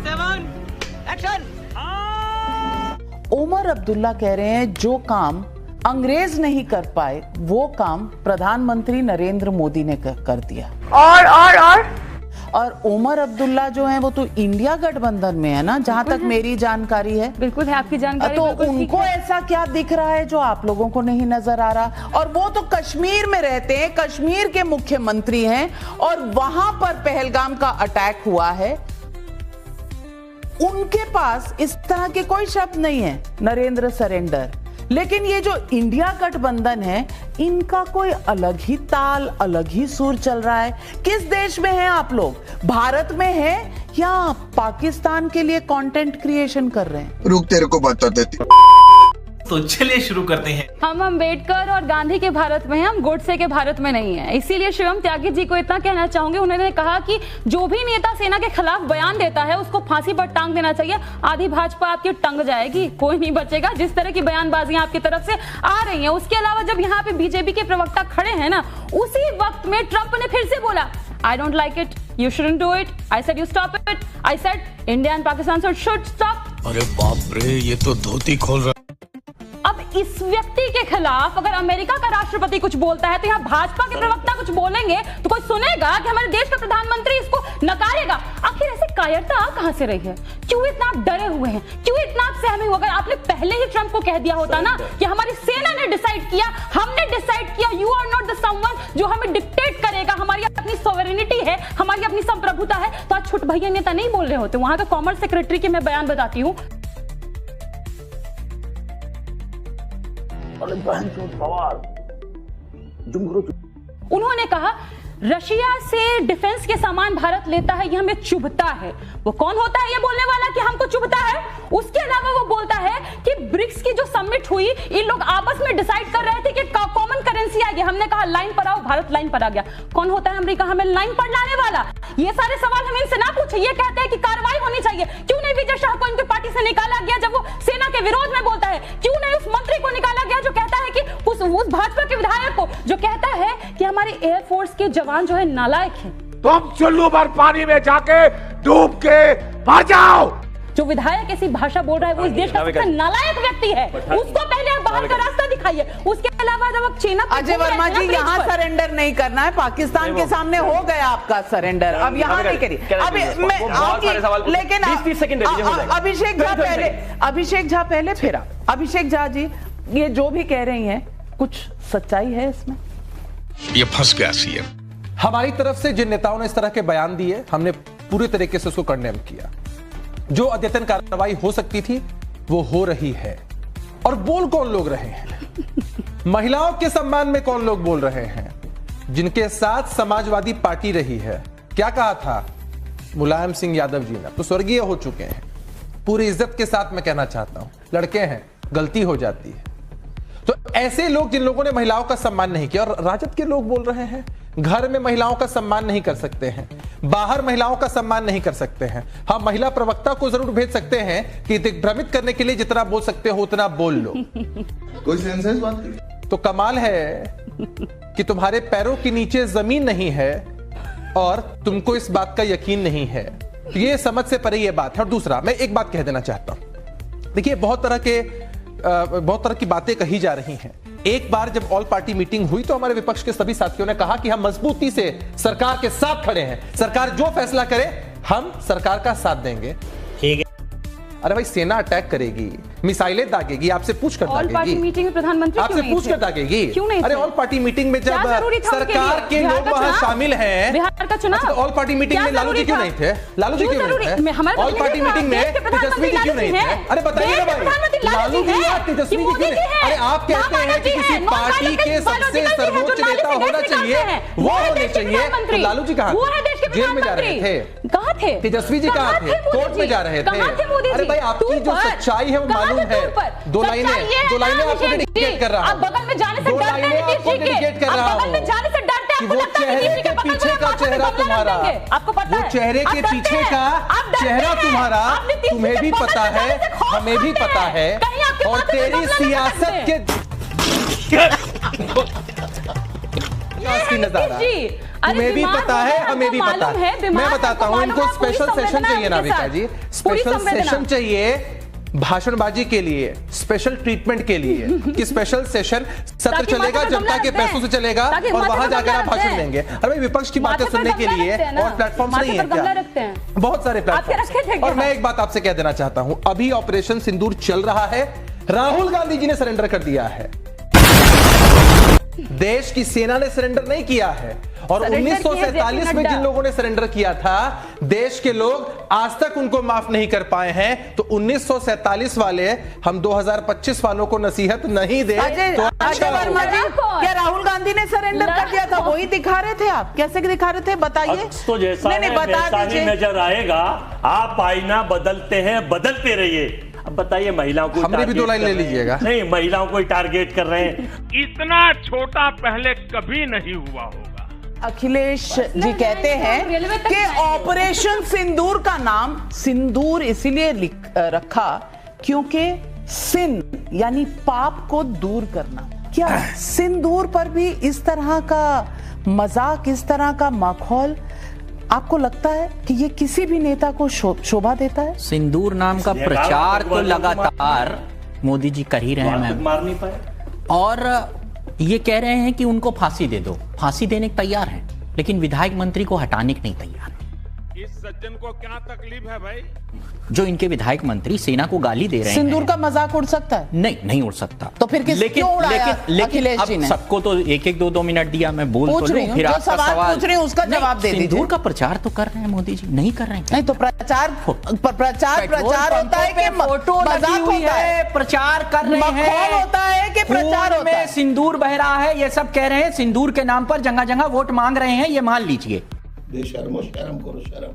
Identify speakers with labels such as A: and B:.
A: 7 action.
B: Omar Abdullah कह रहे हैं जो काम अंग्रेज नहीं कर पाए वो काम प्रधानमंत्री नरेंद्र मोदी ने कर दिया। और ओमर अब्दुल्ला जो है वो तो इंडिया गठबंधन में है ना, जहां तक मेरी जानकारी है।
C: बिल्कुल है आपकी जानकारी।
B: तो उनको ऐसा क्या दिख रहा है जो आप लोगों को नहीं नजर आ रहा? और वो तो कश्मीर में रहते हैं, कश्मीर के मुख्यमंत्री हैं, और वहां पर पहलगाम का अटैक हुआ है। उनके पास इस तरह के कोई शब्द नहीं है, नरेंद्र सरेंडर। लेकिन ये जो इंडिया गठबंधन है, इनका कोई अलग ही ताल, अलग ही सुर चल रहा है। किस देश में हैं आप लोग? भारत में है या पाकिस्तान के लिए कंटेंट क्रिएशन कर रहे हैं?
D: रुक, तेरे को बता देती।
A: तो चलिए शुरू करते हैं।
C: हम अम्बेडकर और गांधी के भारत में हैं, हम गोडसे के भारत में नहीं है। इसीलिए शिवम त्यागी जी को इतना कहना चाहूंगी, उन्होंने कहा कि जो भी नेता सेना के खिलाफ बयान देता है उसको फांसी पर टांग देना चाहिए। आधी भाजपा आपकी टंग जाएगी, कोई नहीं बचेगा जिस तरह की बयानबाजियां आपकी तरफ से आ रही हैं। उसके अलावा जब यहाँ पे बीजेपी के प्रवक्ता खड़े हैं ना, उसी वक्त में ट्रंप ने फिर से बोला I don't like it, you shouldn't do it, I said you stop it, I said India and Pakistan should stop।
E: अरे बाप रे, ये तो धोती खोल रहा।
C: अब इस व्यक्ति के खिलाफ अगर अमेरिका का राष्ट्रपति कुछ बोलता है तो यहाँ भाजपा के प्रवक्ता कुछ बोलेंगे तो कोई सुनेगा कि हमारे देश का प्रधानमंत्री इसको नकारेगा? आखिर ऐसी कायरता कहां से रही है? क्यों इतना आप डरे हुए हैं? क्यों इतना आप सहमे हुए? अगर आपने पहले ही ट्रंप को कह दिया होता ना कि हमारी सेना ने डिसाइड किया, हमने डिसाइड किया, you are not the someone जो हमें डिक्टेट करेगा, हमारी अपनी सॉवरेनिटी है, हमारी अपनी संप्रभुता है, तो आज छुट भैया नेता नहीं बोल रहे होते। वहां का कॉमर्स सेक्रेटरी के मैं बयान बताती हूँ। उन्होंने कहा रशिया से डिफेंस के सामान भारत लेता है, ये हमें चुभता है। वो कौन होता है ये बोलने वाला कि हमको चुभता है? उसके अलावा वो बोलता है कि ब्रिक्स की जो समिट हुई, इन लोग आपस में डिसाइड कर रहे थे कि कॉमन करेंसी आएगी। हमने कहा लाइन पर आओ, भारत लाइन पर आ गया। कौन होता है अमेरिका हमें लाइन पर लाने वाला? ये सारे सवाल हम इनसे ना पूछे। ये कहते हैं कि कार्रवाई होनी चाहिए। क्यों नहीं विजय शाह को इनकी पार्टी से निकाला गया जब वो सेना के विरोध में बोलता है? क्यों नहीं उस मंत्री को निकाला गया जो कहता है कि उस भाजपा के विधायक को जो कहता है कि हमारे एयरफोर्स के जवान जो है नालायक हैं?
F: तुम चुल्लू भर पानी में जाके डूब के मर जाओ।
C: जो विधायक ऐसी भाषा बोल रहा है वो इस देश का सबसे नालायक व्यक्ति है, उसको पहले आप बाहर का रास्ता दिखाइए। उसके अलावा जब आप चीना
B: अजय वर्मा जी यहाँ सरेंडर नहीं करना है, पाकिस्तान के सामने हो गया आपका सरेंडर, अब यहाँ नहीं करिए। अभी मैं लेकिन अभिषेक झा पहले फिर अभिषेक झा जी, ये जो भी कह रही हैं कुछ सच्चाई है इसमें?
E: ये फंस गया सीएम।
G: हमारी तरफ से जिन नेताओं ने इस तरह के बयान दिए, हमने पूरी तरीके से उसको कंडेम किया। जो अद्यतन कार्रवाई हो सकती थी वो हो रही है। और बोल कौन लोग रहे हैं? महिलाओं के सम्मान में कौन लोग बोल रहे हैं? जिनके साथ समाजवादी पार्टी रही है। क्या कहा था मुलायम सिंह यादव जी ने? तो स्वर्गीय हो चुके हैं। पूरी इज्जत के साथ मैं कहना चाहता हूं, लड़के हैं, गलती हो जाती है। तो ऐसे लोग जिन लोगों ने महिलाओं का सम्मान नहीं किया, और राजद के लोग बोल रहे हैं घर में महिलाओं का सम्मान नहीं कर सकते हैं, बाहर महिलाओं का सम्मान नहीं कर सकते हैं। हम महिला प्रवक्ता को जरूर भेज सकते हैं कि दिग्भ्रमित करने के लिए जितना बोल सकते हो उतना बोल लो।
D: कोई सेंस है इस बात की?
G: तो कमाल है कि तुम्हारे पैरों के नीचे जमीन नहीं है और तुमको इस बात का यकीन नहीं है। ये समझ से परे ये बात है। और दूसरा, मैं एक बात कह देना चाहता हूं। देखिए, बहुत तरह की बातें कही जा रही हैं। एक बार जब ऑल पार्टी मीटिंग हुई तो हमारे विपक्ष के सभी साथियों ने कहा कि हम मजबूती से सरकार के साथ खड़े हैं, सरकार जो फैसला करे हम सरकार का साथ देंगे।
A: ठीक है।
G: अरे भाई, सेना अटैक करेगी, मिसाइलें दागेगी, आपसे पूछ कर
C: ऑल पार्टी मीटिंग में प्रधानमंत्री
G: आपसे पूछ कर दागेगी।
C: क्यों नहीं?
G: अरे ऑल पार्टी मीटिंग में जब सरकार के लोग वहां शामिल हैं,
C: बिहार का चुनाव,
G: ऑल पार्टी मीटिंग में लालू जी क्यों नहीं थे? लालू जी क्यों नहीं थे? ऑल पार्टी मीटिंग में तेजस्वी जी क्यों नहीं थे? अरे बताइए ना भाई, लालू जी या तेजस्वी जी क्यों नहीं? अरे आप कहते हैं कि किसी पार्टी के सबसे सर्वोच्च नेता होना चाहिए, वो होने चाहिए, तो लालू जी कहां थे? जेल में जा रहे थे।
C: कहां थे?
G: तेजस्वी जी कहां थे? कोर्ट में जा रहे थे। अरे भाई, आपकी जो सच्चाई है वो मालूम है। दो लाइनें आपको डेडिकेट कर रहा हूं।
C: बगल में जाने से डरते हैं नीतीश जी के। बगल में जाने से डरते हैं।
G: वो चेहरे के पीछे का चेहरा तुम्हारा,
C: आपको पता है?
G: वो चेहरे के पीछे का चेहरा तुम्हारा, तुम्हें भी पता है, हमें भी पता है। और तेरी सियासत के नजारा तुम्हें भी पता है, हमें भी पता है। मैं बताता हूं, इनको स्पेशल सेशन चाहिए नाविका जी, स्पेशल सेशन चाहिए भाषणबाजी के लिए, स्पेशल ट्रीटमेंट के लिए, कि स्पेशल सेशन सत्र चलेगा, जनता के पैसों से चलेगा और वहां जाकर आप भाषण देंगे। अरे भाई, विपक्ष की बातें सुनने के लिए और प्लेटफॉर्म नहीं है क्या? बहुत सारे प्लेटफॉर्म। और मैं एक बात आपसे कह देना चाहता हूं, अभी ऑपरेशन सिंदूर चल रहा है, राहुल गांधी जी ने सरेंडर कर दिया है, देश की सेना ने सरेंडर नहीं किया है। और 1947 में जिन लोगों ने सरेंडर किया था, देश के लोग आज तक उनको माफ नहीं कर पाए हैं। तो 1947 वाले हम 2025 वालों को नसीहत नहीं दे तो
B: अजय वर्मा जी, क्या राहुल गांधी ने सरेंडर कर दिया था? वही दिखा रहे थे आप, कैसे दिखा रहे थे बताइए।
H: तो जैसा
B: नहीं,
H: वैसा ही नजर आएगा। आप आईना बदलते हैं, बदलते रहिए। अब बताइए, महिलाओं को
G: हमने भी 2 लाइन ले लीजिएगा।
H: नहीं, महिलाओं को टारगेट कर रहे हैं।
F: इतना छोटा पहले कभी नहीं हुआ होगा।
B: अखिलेश जी कहते हैं कि ऑपरेशन सिंदूर का नाम सिंदूर इसीलिए रखा क्योंकि सिन यानी पाप को दूर करना। क्या सिंदूर पर भी इस तरह का मजाक, इस तरह का माहौल आपको लगता है कि ये किसी भी नेता को शोभा देता है?
I: सिंदूर नाम का प्रचार तो लगातार मोदी जी कर ही रहे हैं,
H: मार नहीं पाए।
I: और ये कह रहे हैं कि उनको फांसी दे दो, फांसी देने को तैयार है, लेकिन विधायक मंत्री को हटाने के नहीं तैयार।
F: इस सज्जन को क्या तकलीफ है भाई?
I: जो इनके विधायक मंत्री सेना को गाली दे रहे हैं।
B: सिंदूर का मजाक उड़ सकता है?
I: नहीं उड़ सकता।
B: तो फिर क्यों उड़ाया अखिलेश जी ने?
I: सबको तो एक 2 मिनट दिया, मैं बोल तो लूं, फिर आपका सवाल
B: पूछ रही हूं, उसका जवाब दे दीजिए।
I: सिंदूर का प्रचार तो कर रहे हैं मोदी जी, नहीं कर रहे हैं?
B: नहीं तो प्रचार होता है कि
I: फोटो लगी हुई है, प्रचार कर रहे हैं,
B: होता है कि प्रचार होता है?
I: सिंदूर बह रहा है, ये सब कह रहे हैं। सिंदूर के नाम पर जगह जगह वोट मांग रहे हैं, ये मान लीजिए।
D: बेशर्मो, शर्म करो, शर्म।